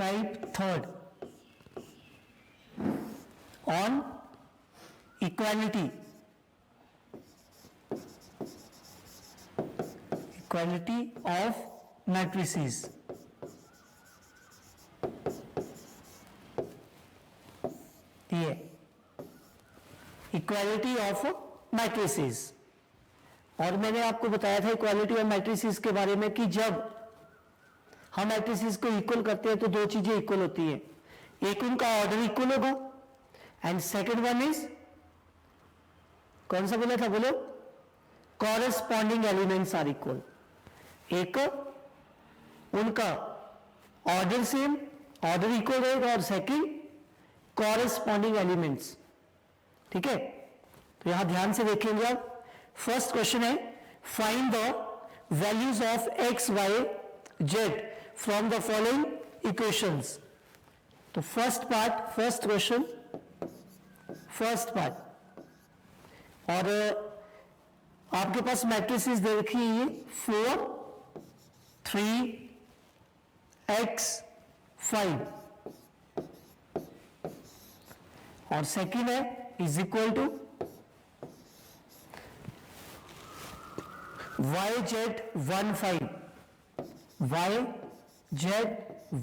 Type third on equality of matrices. ये equality of matrices. और मैंने आपको बताया था इक्वालिटी ऑफ मैट्रिसेस के बारे में कि जब हम मैट्रिसेस को इक्वल करते हैं तो दो चीजें इक्वल होती है, एक उनका ऑर्डर इक्वल होगा एंड सेकंड वन इज, कौन सा बोला था बोलो, कॉरेस्पॉन्डिंग एलिमेंट्स आर इक्वल। एक उनका ऑर्डर सेम, ऑर्डर इक्वल रहेगा, और सेकंड कॉरेस्पॉन्डिंग एलिमेंट्स। ठीक है, तो यहां ध्यान से देखेंगे आप। फर्स्ट क्वेश्चन है find the values of x y z from the following equations. तो फर्स्ट क्वेश्चन, फर्स्ट पार्ट, और आपके पास मैट्रिसेस दे रखी है ये 4 3 x 5, और सेकंड है is equal to y z 1 5, y z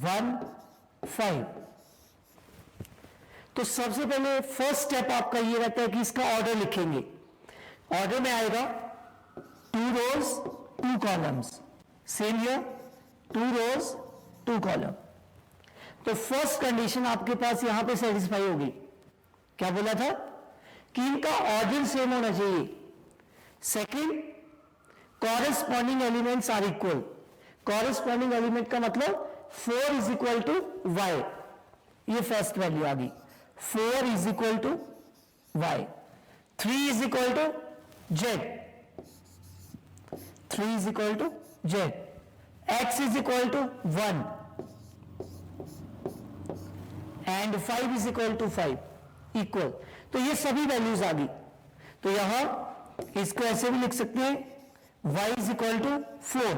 1 5। तो सबसे पहले फर्स्ट स्टेप आपका ये रहता है कि इसका ऑर्डर लिखेंगे। ऑर्डर में आएगा 2 rows 2 columns, same here 2 rows 2 column। तो फर्स्ट कंडीशन आपके पास यहां पे सेटिस्फाई होगी। क्या बोला था कि इनका ऑर्डर सेम होना चाहिए। Second, corresponding elements are equal. Corresponding element का मतलब 4 इज इक्वल टू वाई, ये फर्स्ट वैल्यू आ गई। 4 is equal to y, 3 is equal to z, 3 is equal to z, x is equal to 1 and 5 is equal to 5 equal. तो ये सभी values आ गई। तो यहां इसको ऐसे भी लिख सकते हैं y is equal to 4,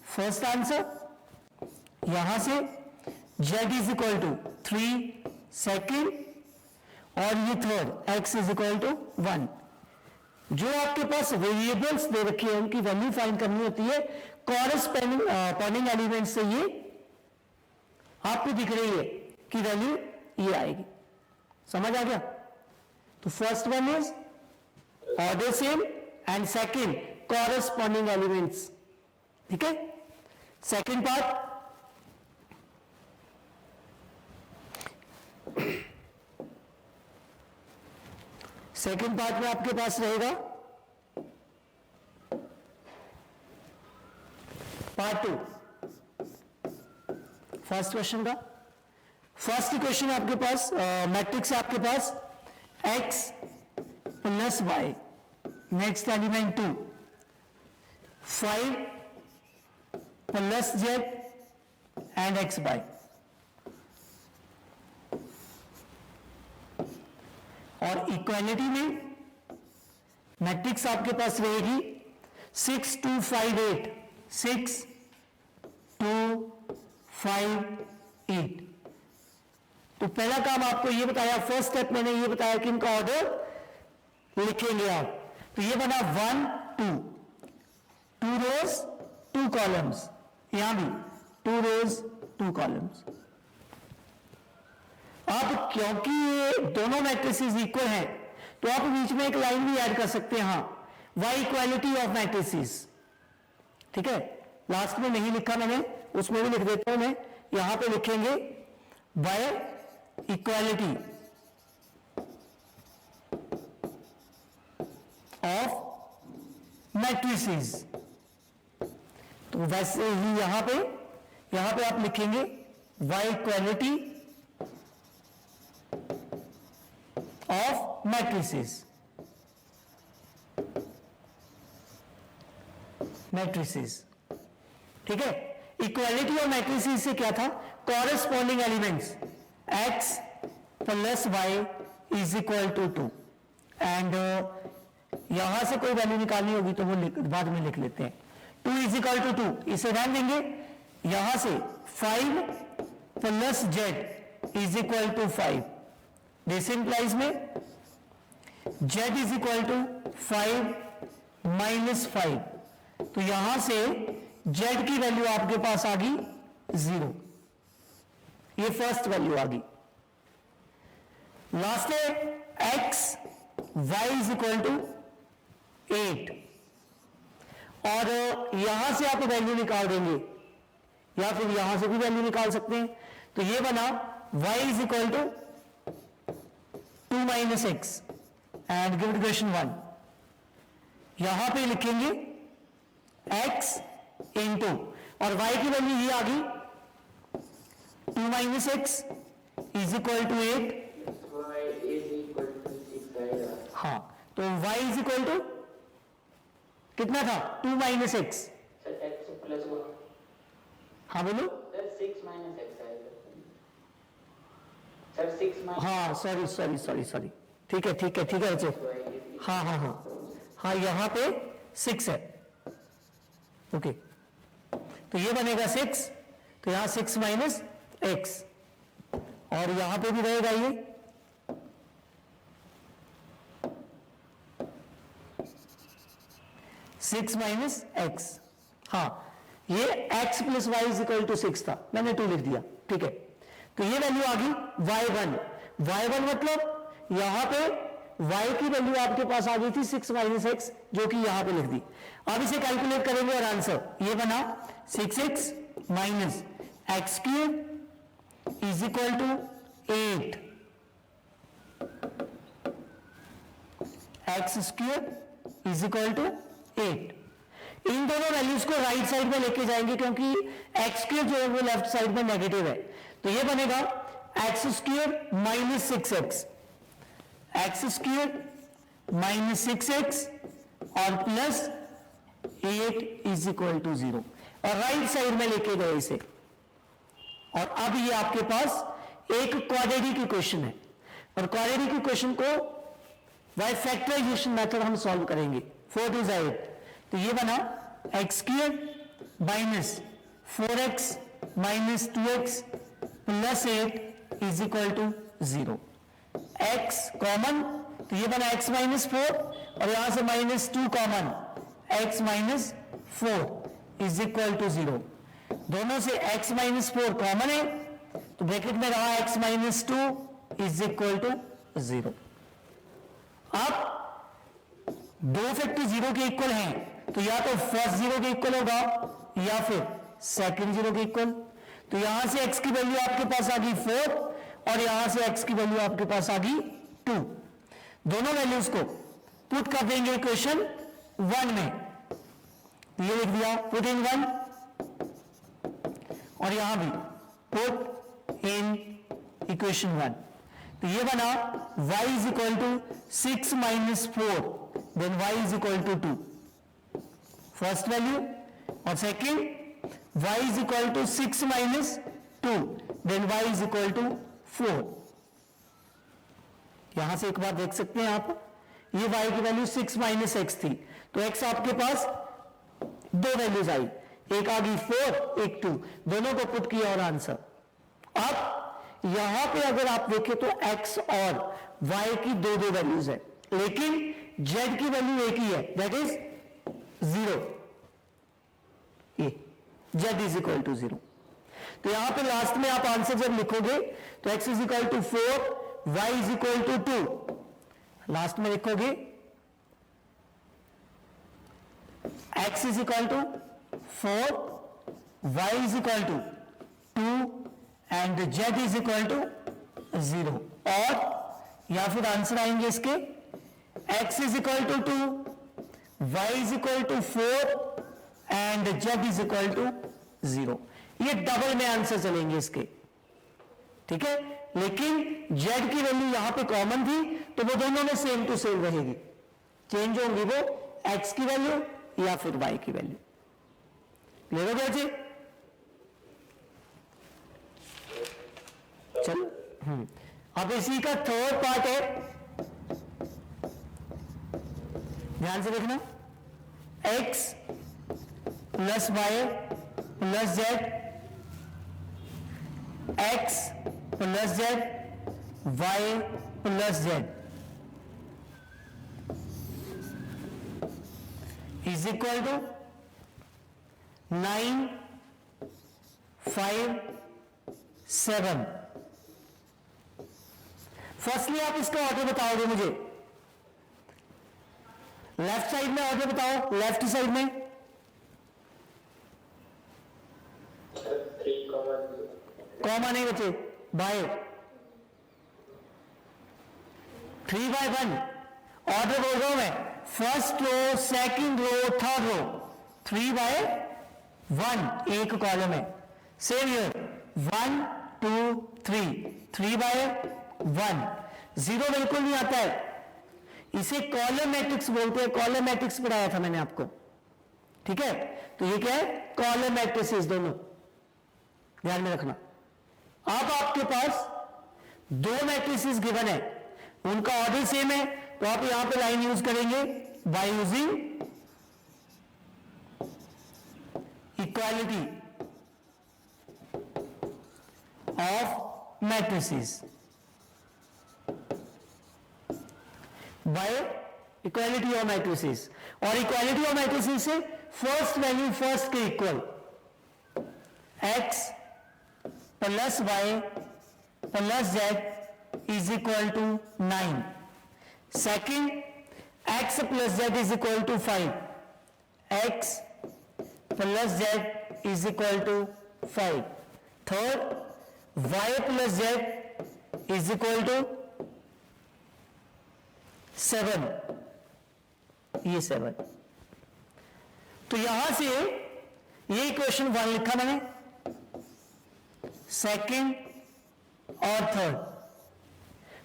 first answer. यहां से z is equal to 3, second, और ये third x is equal to 1। जो आपके पास वेरिएबल्स दे रखे हैं उनकी वैल्यू फाइंड करनी होती है कॉरेस्पॉन्डिंग एलिमेंट से। ये आपको दिख रही है कि वैल्यू ये आएगी। समझ आ गया? तो first one is order same and second corresponding elements. ठीक है, सेकंड पार्ट, सेकंड पार्ट में आपके पास रहेगा पार्ट 2 फर्स्ट क्वेश्चन का। फर्स्ट इक्वेशन आपके पास मैट्रिक्स है आपके पास x plus y, next element 2 5 plus z and x y. और इक्वालिटी में मैट्रिक्स आपके पास रहेगी 6 2 5 8, 6 2 5 8। तो पहला काम आपको ये बताया, फर्स्ट स्टेप मैंने ये बताया कि इनका ऑर्डर लिखेंगे आप। तो ये बना 1 2, 2 rows 2 columns, यहां भी 2 rows 2 columns। अब क्योंकि ये दोनों मैट्रिसेस इक्वल हैं तो आप बीच में एक लाइन भी ऐड कर सकते हैं, हाँ, y इक्वालिटी ऑफ मैट्रिसेस। ठीक है, लास्ट में नहीं लिखा मैंने, उसमें भी लिख देता हूं मैं। यहां पे लिखेंगे बाय इक्वालिटी ऑफ मैट्रिसेस। तो वैसे ही यहां पे आप लिखेंगे y इक्वालिटी ऑफ मैट्रिसेस। ठीक है, इक्वालिटी ऑफ मैट्रिसेस से क्या था, corresponding elements x plus y is equal to 2, and यहां से कोई वैल्यू निकालनी होगी तो वो बाद में लिख लेते हैं। 2 इज इक्वल टू 2, इसे ध्यान देंगे। यहां से 5 plus Z is equal to 5, this implies में Z is equal to 5 minus 5, तो यहां से जेड की वैल्यू आपके पास आ गई 0, ये फर्स्ट वैल्यू आ गई। लास्ट है x y is equal to 8, और यहां से आप वैल्यू निकाल देंगे या फिर यहां से भी वैल्यू निकाल सकते हैं, तो ये बना y is equal to 2 minus x and give equation 1। यहां पे लिखेंगे x इंटू, और y की वैल्यू ये आ गई 2 minus x is equal to 8। हाँ, तो y इज इक्वल टू कितना था 2 माइनस एक्स, हाँ बोलो हाँ सॉरी ठीक है हाँ यहाँ पे 6 है, ओके, तो ये बनेगा 6, तो यहाँ 6 माइनस एक्स, और यहां पे भी रहेगा ये 6 माइनस एक्स, हाँ ये x plus y is equal to 6 था, मैंने 2 लिख दिया, ठीक है। तो ये वैल्यू आ गई y1 मतलब यहां पे y की वैल्यू आपके पास आ गई थी 6 माइनस एक्स, जो कि यहां पे लिख दी। अब इसे कैलकुलेट करेंगे और आंसर ये बना 6x minus X cube is equal to 8, X cube is equal to 8। इन दोनों वैल्यूज को राइट साइड में लेके जाएंगे क्योंकि एक्स क्यूब जो है वो लेफ्ट साइड में नेगेटिव है, तो ये बनेगा X cube minus 6x, X cube minus 6x और प्लस 8 इज इक्वल टू 0, और राइट साइड में लेके गए इसे। और अब ये आपके पास एक क्वाड्रेटिक इक्वेशन है, और क्वाड्रेटिक इक्वेशन को बाय फैक्टराइजेशन मेथड हम सॉल्व करेंगे। 4 2 8, तो ये बना x cube minus 4x minus 2x plus 8 is equal to 0, x common, तो ये बना x माइनस 4, और यहां से minus 2 common, x minus 4 is equal to 0। दोनों से x माइनस 4 कॉमन है, तो ब्रैकेट में रहा x minus 2 is equal to 0। अब दो फैक्टर 0 के इक्वल हैं, तो या तो फर्स्ट 0 के इक्वल होगा या फिर सेकंड 0 के इक्वल। तो यहां से x की वैल्यू आपके पास आ गई 4, और यहां से x की वैल्यू आपके पास आ गई 2। दोनों वैल्यूज को पुट कर देंगे इक्वेशन 1 में, तो ये लिख दिया पुट इन 1, और यहां भी पुट इन इक्वेशन 1, तो ये बना y is equal to 6 minus 4 then y is equal to 2, first value, और second y is equal to 6 minus 2 then y is equal to 4। यहां से एक बात देख सकते हैं आप, ये y की वैल्यू 6 माइनस एक्स थी, तो x आपके पास दो वैल्यूज आई, एक आ गई 4 एक 2, दोनों को पुट किया और आंसर। अब यहां पे अगर आप देखें तो x और y की दो वैल्यूज है, लेकिन z की वैल्यू एक ही है, दैट इज 0, ये z इज इक्वल टू 0। तो यहां पे लास्ट में आप आंसर जब लिखोगे तो x is equal to 4, y is equal to 2, last में लिखोगे x is equal to 4, y is equal to 2 and z is equal to 0, और या फिर आंसर आएंगे इसके x is equal to 2, y is equal to 4 and z is equal to 0। ये double में answer चलेंगे इसके, ठीक है, लेकिन z की वैल्यू यहां पे कॉमन थी, तो वो दोनों में सेम टू सेम रहेगी, चेंज होंगी वो x की वैल्यू या फिर y की वैल्यू। क्लियर हो गया जी? चलो अब इसी का थर्ड पार्ट है, ध्यान से देखना, x plus y plus z x plus z y plus Z is equal to 9 5 7। Firstly आप इसका ऑर्डर बताओगे मुझे, लेफ्ट साइड में ऑर्डर बताओ, लेफ्ट साइड में 3, कॉमा नहीं बचे, बाय 3/1 ऑर्डर बोल रहा हूं मैं, first row second row third row 3/1 एक कॉलम है। सेम हियर 1 2 3 3/1 जीरो बिल्कुल नहीं आता है, इसे कॉलम मैट्रिक्स बोलते हैं, कॉलम मैट्रिक्स पढ़ाया था मैंने आपको, ठीक है। तो ये क्या है, कॉलम मैट्रिसेस दोनों ध्यान में रखना। अब आपके पास दो मैट्रिसेस गिवन है, उनका ऑर्डर सेम है, तो आप यहां पे लाइन यूज करेंगे by using equality of matrices, by equality of matrices. और इक्वालिटी ऑफ मैट्रिसेस से फर्स्ट वैल्यू फर्स्ट के equal, x plus y plus Z is equal to 9। Second x plus Z is equal to 5, x plus Z is equal to 5। Third y plus Z is equal to 7, ये 7। तो यहां से ये equation 1 लिखा मैंने, second और third,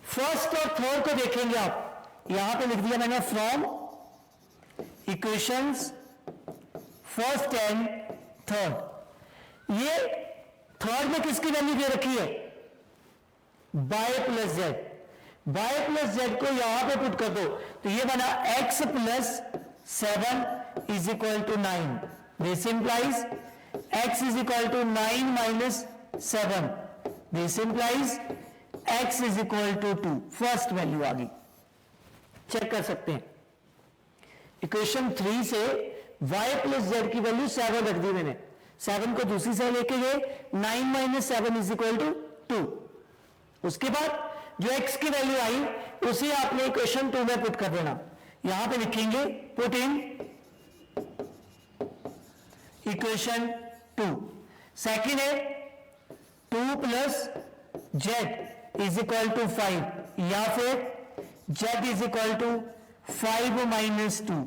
first और third को देखेंगे आप, यहां पे लिख दिया मैंने from equations first and third. ये थर्ड में किसकी वैल्यू दे रखी है, y plus z, y plus z को यहां पे पुट कर दो, तो ये बना x plus 7 is equal to 9। This implies x is equal to 9 minus 7, this implies x is equal to 2। First value आ गई, चेक कर सकते हैं। इक्वेशन 3 से y प्लस जेड की वैल्यू 7 रख दी मैंने, 7 को दूसरी साइड लेके गए, 9 माइनस 7 इज इक्वल टू 2। उसके बाद जो x की वैल्यू आई उसे आपने इक्वेशन 2 में पुट कर देना, यहां पे लिखेंगे पुट इन इक्वेशन 2। सेकेंड है 2 plus Z is equal to 5, या फिर z is equal to 5 minus 2,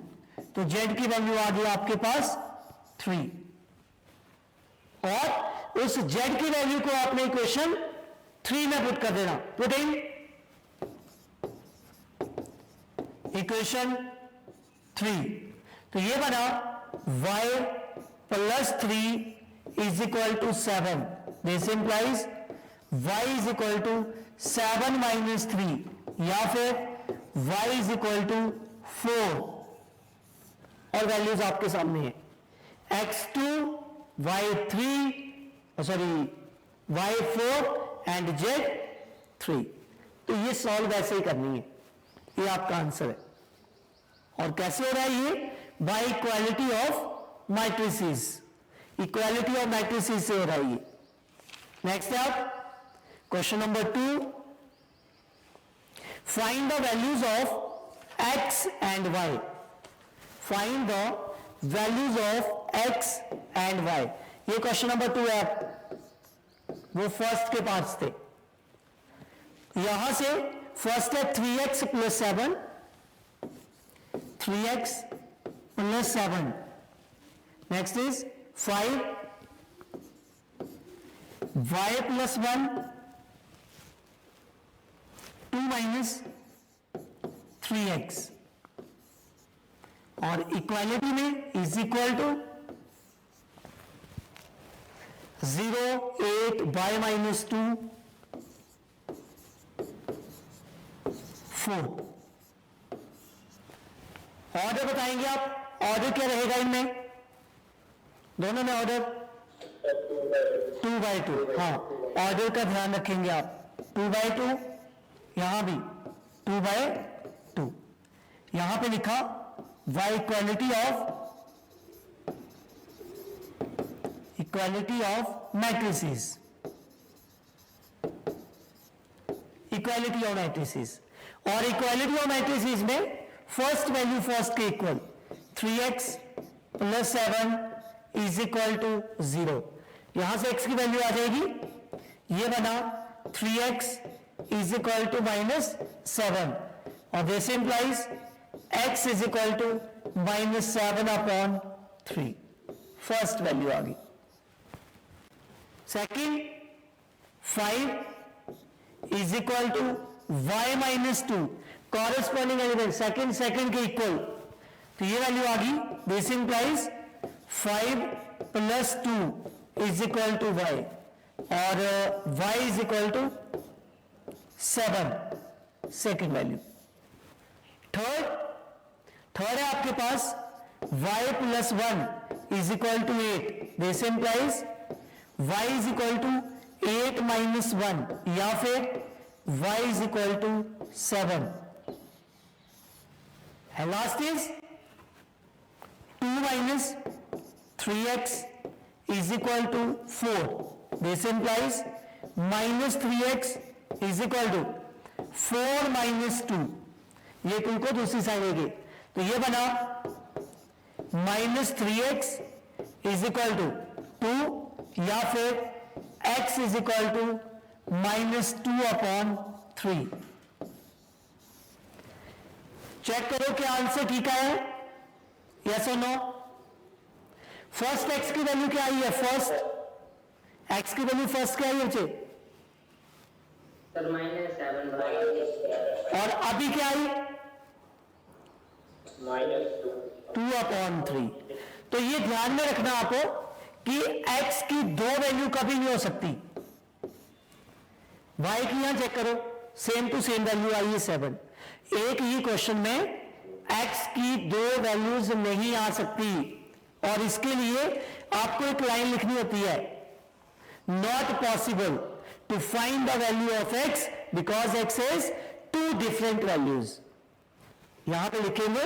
तो जेड की वैल्यू आ गई आपके पास 3, और उस जेड की वैल्यू को आपने इक्वेशन 3 में पुट कर देना, पुट इन इक्वेशन 3। तो ये बना y plus 3 is equal to 7, this implies y is equal to 7 minus 3, या फिर y इज इक्वल टू 4, और वैल्यूज आपके सामने है, x2 y3 sorry y4 and z3। तो ये सॉल्व ऐसे ही करनी है, ये आपका आंसर है। और कैसे हो रहा है ये, bye equality of matrices, equality of matrices से हो रहा है ये। नेक्स्ट है आप question number 2, find the values of x and y, find the values of x and y। ये क्वेश्चन नंबर 2 है, वो फर्स्ट के पास थे। यहां से फर्स्ट है 3x plus 7, 3x plus 7, next is 5 y plus 1, 2 minus 3x, और इक्वालिटी में is equal to 0 8 y minus 2 4। Order बताएंगे आप, ऑर्डर क्या रहेगा इनमें, दोनों में ऑर्डर 2/2, हाँ। ऑर्डर का ध्यान रखेंगे आप, 2/2, यहां भी 2/2, यहां पे लिखा y equality of matrices, equality of matrices, और इक्वालिटी ऑफ मैट्रिसेस में फर्स्ट वैल्यू फर्स्ट के equal, 3x + 7 is equal to 0, यहां से x की वैल्यू आ जाएगी, ये बना 3x इज इक्वल टू -7, और this implies x is equal to -7/3, first value आ गई। Second, 5 is equal to y-2, corresponding element second के इक्वल, तो ये वैल्यू आ गई, this implies 5 + 2 is equal to y, और y is equal to 7, second value. Third है आपके पास y + 1 is equal to 8, this implies y is equal to 8 - 1, या फिर y is equal to 7, and last is 2 - 3x is equal to 4, this implies -3x is equal to 4 - 2, ये 2 को दूसरी side लेंगे, तो ये बना -3x is equal to 2, या फिर x is equal to -2/3। Check करो क्या आंसर ठीक आया है, यस और नो। फर्स्ट x की वैल्यू क्या आई है, फर्स्ट x की वैल्यू फर्स्ट क्या आई है बच्चे, सर -7, और अभी क्या आई, -2/3। तो ये ध्यान में रखना आपको कि x की दो वैल्यू कभी नहीं हो सकती। y की यहां चेक करो, सेम टू सेम वैल्यू आई है 7, एक ही क्वेश्चन में x की दो वैल्यूज नहीं आ सकती, और इसके लिए आपको एक लाइन लिखनी होती है, not possible to find the value of x because x is 2 different values, यहां पे लिखेंगे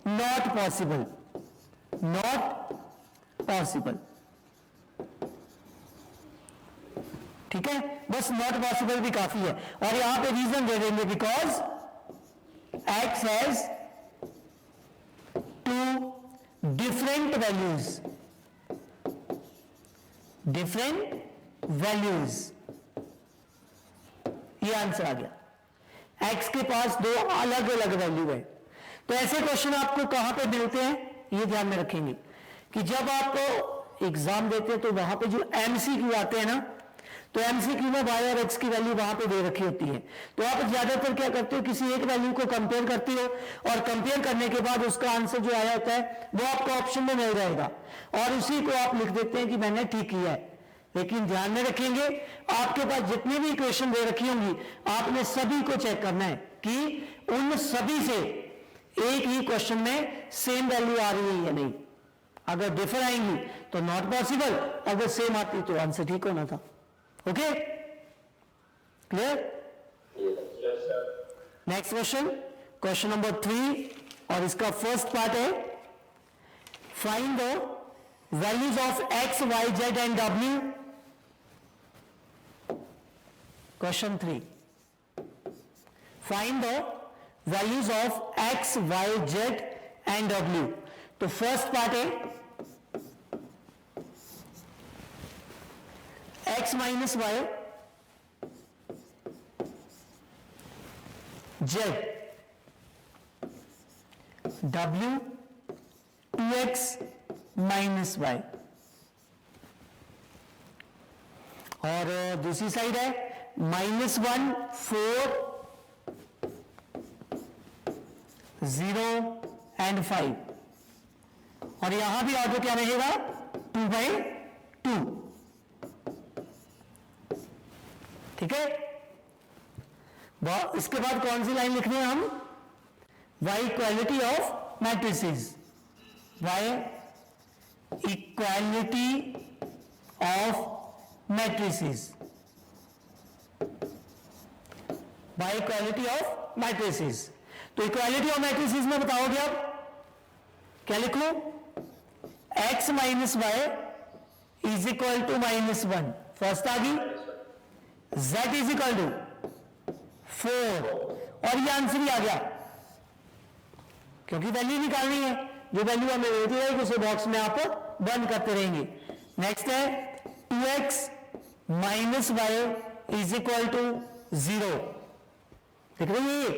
नॉट पॉसिबल, नॉट पॉसिबल, ठीक है, बस नॉट पॉसिबल भी काफी है, और यहां पे रीजन दे देंगे because x has 2 different values, ये आंसर आ गया, x के पास 2 अलग अलग वैल्यू है। तो ऐसे क्वेश्चन आपको कहां पे मिलते हैं, ये ध्यान में रखेंगे कि जब आप एग्जाम देते हैं तो वहां पे जो MCQ आते हैं ना, तो MCQ में y और x की वैल्यू वहां पे दे रखी होती है, तो आप ज्यादातर क्या करते हो, किसी एक वैल्यू को कंपेयर करते हो, और कंपेयर करने के बाद उसका आंसर जो आया होता है वो आपको ऑप्शन में मिल जाएगा, और उसी को आप लिख देते हैं कि मैंने ठीक किया है। लेकिन ध्यान में रखेंगे आपके पास जितनी भी इक्वेशन दे रखी होंगी, आपने सभी को चेक करना है कि उन सभी से एक ही क्वेश्चन में सेम वैल्यू आ रही है या नहीं, अगर डिफर आएंगी तो नॉट पॉसिबल, अगर सेम आती तो आंसर ठीक होना था। Okay, clear? Next question number 3, और इसका फर्स्ट पार्ट है find the values of x, y, z and w। Question 3, find the values of x, y, z and w। तो फर्स्ट पार्ट है x - y z w 2x - y, और दूसरी side है -1 4 0 and 5, और यहां भी order क्या रहेगा 2/2, ठीक है। इसके बाद कौन सी लाइन लिखनी है हम, y equality of matrices, y equality of matrices, by equality of matrices. तो इक्वालिटी ऑफ मैट्रिसेस में बताओगे आप क्या लिखो, x minus Y is equal to -1, first आ गई, z इज इक्वल टू 4, और ये आंसर ही आ गया क्योंकि वैल्यू निकालनी है, जो वैल्यू हमें होती रहेगी उसे बॉक्स में आप बंद करते रहेंगे। नेक्स्ट है 2x minus Y is equal to 0, देख रहे हैं ये।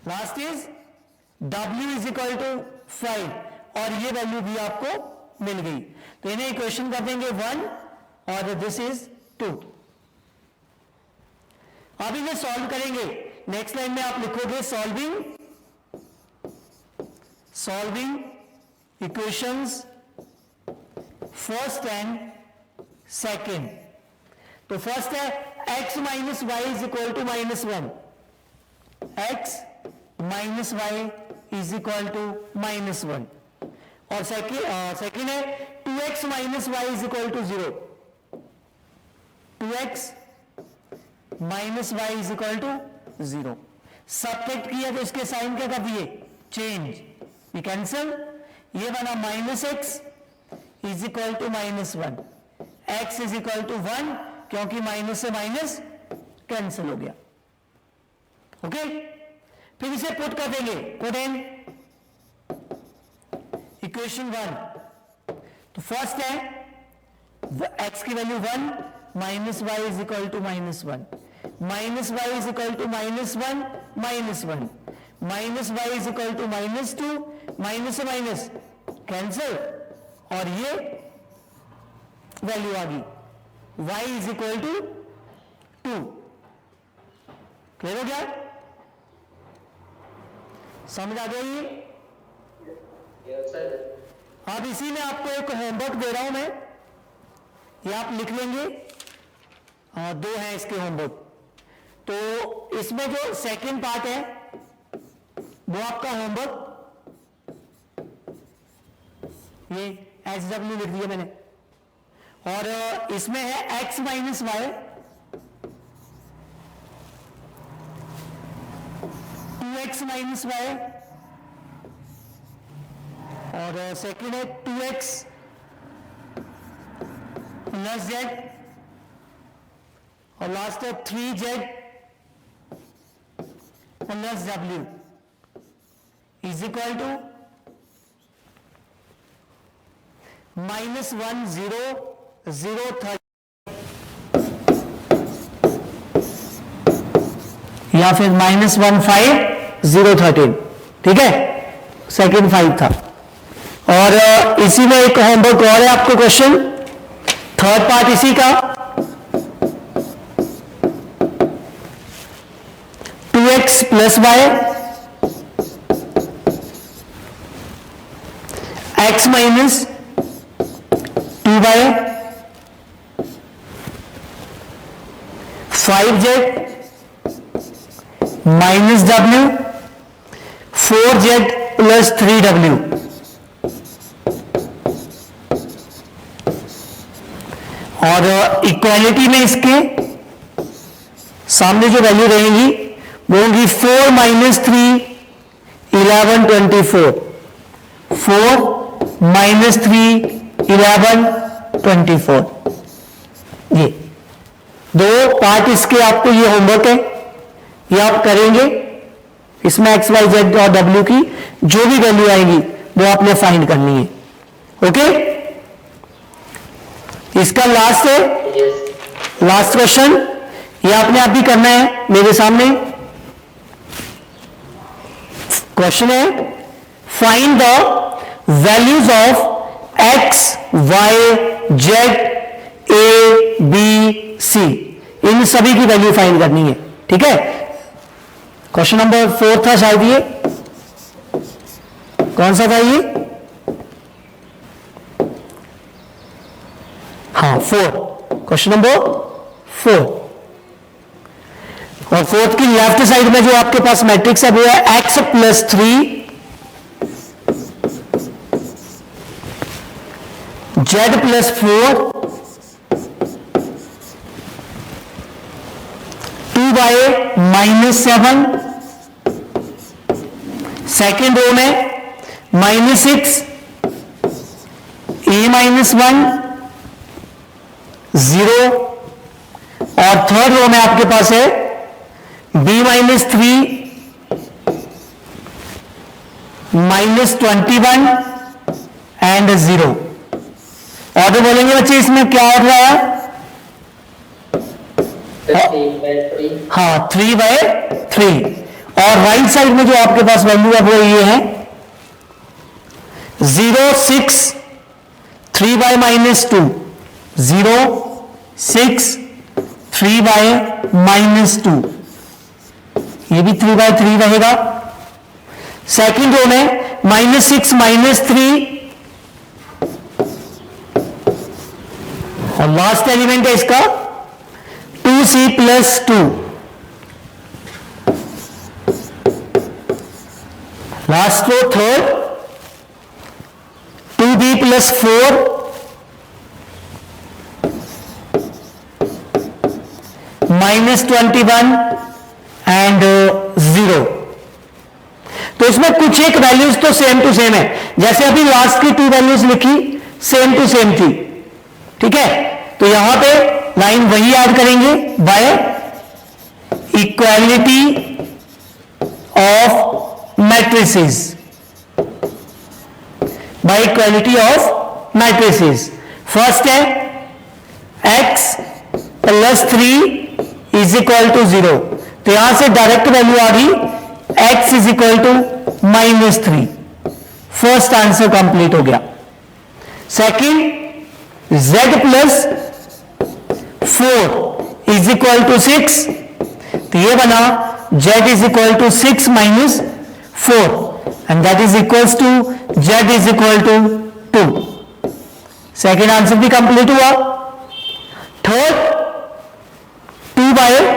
Last is w is equal to 5, और ये वैल्यू भी आपको मिल गई। तो इन्हें इक्वेशन कर देंगे 1 और दिस इज 2। अब इन्हें सॉल्व करेंगे। नेक्स्ट लाइन में आप लिखोगे solving equations first and second. तो फर्स्ट है x minus Y is equal to -1, x minus Y is equal to -1, और सेकेंड है 2x minus Y is equal to 0, 2x minus Y is equal to 0। Subtract किया तो इसके sign क्या कर दिए, चेंज, ये कैंसिल, ये बना -x is equal to -1, x is equal to 1, क्योंकि माइनस से माइनस कैंसिल हो गया। ओके, फिर इसे पुट कर देंगे, पुट इन इक्वेशन 1। तो फर्स्ट है x की value 1, minus Y is equal to -1, minus Y is equal to -1, -1, minus Y is equal to -2, minus से माइनस कैंसिल, और ये वैल्यू आ गई y is equal to 2। Clear हो गया, समझ आ गया ये। अब इसी में आपको एक होमवर्क दे रहा हूं मैं, ये आप लिख लेंगे, 2 है इसके होमवर्क। तो इसमें जो सेकंड पार्ट है वो आपका होमवर्क, ये SW लिख दिया मैंने, और इसमें है x minus y, 2x minus y, और सेकंड है 2x प्लस z, और लास्ट है 3z plus w is equal to -1 0 0 30, या फिर -1 5 0 13, ठीक है, सेकंड 5 था। और इसी में एक होमवर्क और है आपको, क्वेश्चन थर्ड पार्ट इसी का, 2x plus y x minus 2y 5z minus w 4z plus 3w, और इक्वालिटी में इसके सामने जो वैल्यू रहेंगी वो होंगी 4 माइनस 3 11 24, 4 माइनस 3 11 24। ये 2 पार्ट इसके आपको ये होमवर्क है, ये आप करेंगे। इसमें x y z और w की जो भी वैल्यू आएगी वो आपने फाइंड करनी है। ओके, इसका लास्ट है, लास्ट क्वेश्चन, ये आपने आप भी करना है मेरे सामने। क्वेश्चन है find the values of x y z a b c, इन सभी की वैल्यू फाइंड करनी है, ठीक है। क्वेश्चन नंबर 4 था शायद, ये कौन सा था ये, हाँ 4, क्वेश्चन नंबर 4। और फोर्थ की लेफ्ट साइड में जो आपके पास मैट्रिक्स है वो है x plus 3 z plus 4 -7, second row में -6, A-1 0, और थर्ड रो में आपके पास है B-3 -21 एंड 0। ऑर्डर बोलेंगे बच्चे, इसमें क्या ऑर्डर आया? 3/3। हाँ, 3/3। और राइट साइड में जो आपके पास वैल्यू है वो ये है 0, 6, 3/-2, 0, 6, 3/-2, ये भी 3/3 रहेगा। सेकंड रो में -6, -3, और लास्ट एलिमेंट है इसका 2C + 2, last row third 2B + 4, -21 and 0। तो इसमें कुछ एक वैल्यूज तो सेम टू सेम है, जैसे अभी लास्ट की 2 वैल्यूज लिखी सेम टू सेम थी, ठीक है। तो यहां पे लाइन वही ऐड करेंगे bye equality of matrices, by equality of matrices. First है x + 3 = 0, तो यहां से डायरेक्ट वैल्यू आ गई x = -3। फर्स्ट आंसर कंप्लीट हो गया। सेकंड z + 4 = 6, तो ये बना z = 6 - 4 and that is equals to z = 2। Second answer भी कंप्लीट हुआ। थर्ड 2/-7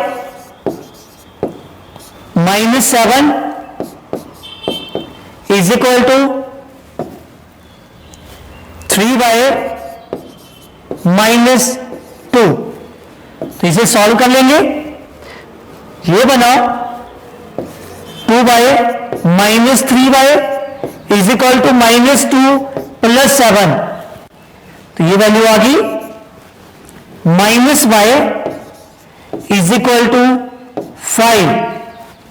= 3/-2, तो इसे सॉल्व कर लेंगे। ये बना 2/-3/- -2 + 7, तो ये वैल्यू आ गई -y = 5,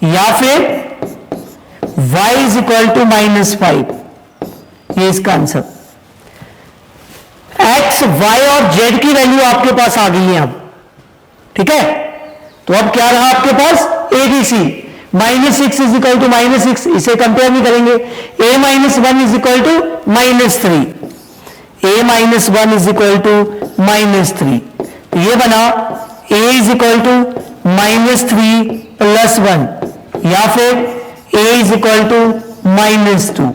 या फिर y = -5, ये इसका आंसर। x, y और z की वैल्यू आपके पास आ गई है अब, ठीक है। तो अब क्या रहा आपके पास ABC, -6 = -6, इसे कंपेयर नहीं करेंगे। A-1 = -3, A-1 = -3, तो ये बना A = -3 + 1, या फिर A = -2।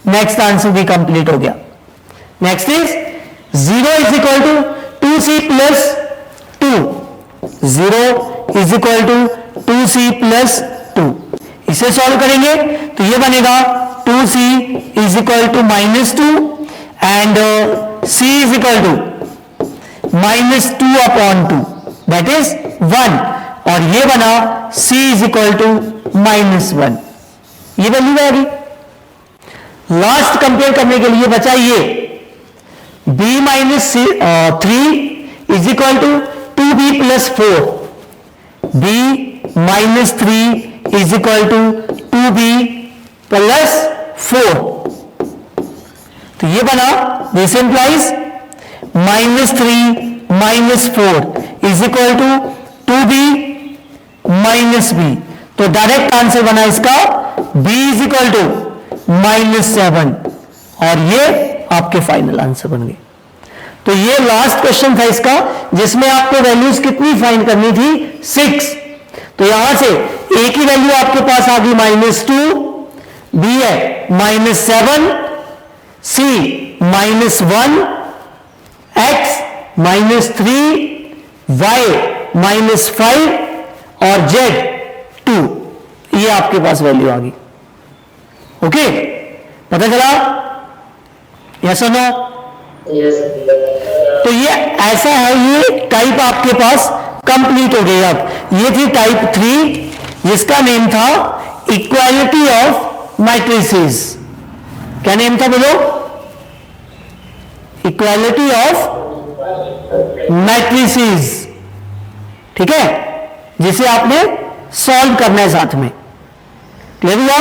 नेक्स्ट आंसर भी कंप्लीट हो गया। नेक्स्ट इज 0 = 2C + 2, 0 = 2C + 2, इसे सॉल्व करेंगे तो ये बनेगा 2C = -2 and C = -2/2, that is 1, और ये बना C = -1, ये वैल्यू आ गई। लास्ट कंपेयर करने के लिए बचा ये B-3 = 2B + 4, B-3 = 2B + 4, तो ये बना दिस इंप्लाइज -3 - 4 = 2B - B, तो डायरेक्ट आंसर बना इसका B = -7, और ये आपके फाइनल आंसर बन गए। तो ये लास्ट क्वेश्चन था इसका, जिसमें आपको वैल्यूज कितनी फाइंड करनी थी 6। तो यहां से A की वैल्यू आपके पास आ गई -2, B है -7, C -1, X -3, Y -5 और Z 2, ये आपके पास वैल्यू आ गई। ओके, पता चला? यस और नो? यस। तो ये ऐसा है, ये टाइप आपके पास कंप्लीट हो गई। अब ये थी टाइप 3 जिसका नेम था इक्वालिटी ऑफ मैट्रिसेस। क्या नेम था बोलो? Equality of matrices. ठीक है, जिसे आपने सॉल्व करना है साथ में। क्लियर हुआ?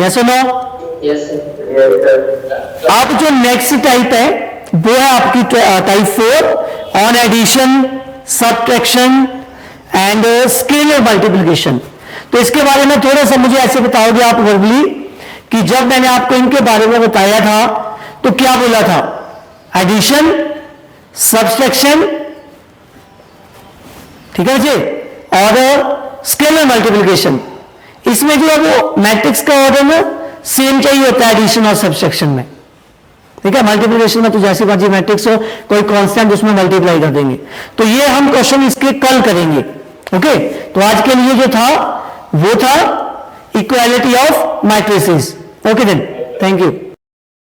यस और नो? Yes, sir. अब जो नेक्स्ट टाइप है वो है आपकी type 4 on addition, subtraction and scalar multiplication. तो इसके बारे में थोड़ा सा मुझे ऐसे बताओगे आप वर्बली कि जब मैंने आपको इनके बारे में बताया था तो क्या बोला था? एडिशन, सब्ट्रैक्शन, ठीक है जी, और स्केलर मल्टीप्लिकेशन। इसमें जो है वो मैट्रिक्स का ऑर्डर में सेम चाहिए होता है एडिशन और सब्ट्रैक्शन में। ठीक है, मल्टीप्लिकेशन में तो जैसे बाजी मैट्रिक्स हो कोई कांस्टेंट उसमें मल्टीप्लाई कर देंगे। तो ये हम क्वेश्चन इसके कल करेंगे। ओके, तो आज के लिए जो था वो था equality of matrices. Okay then, thank you.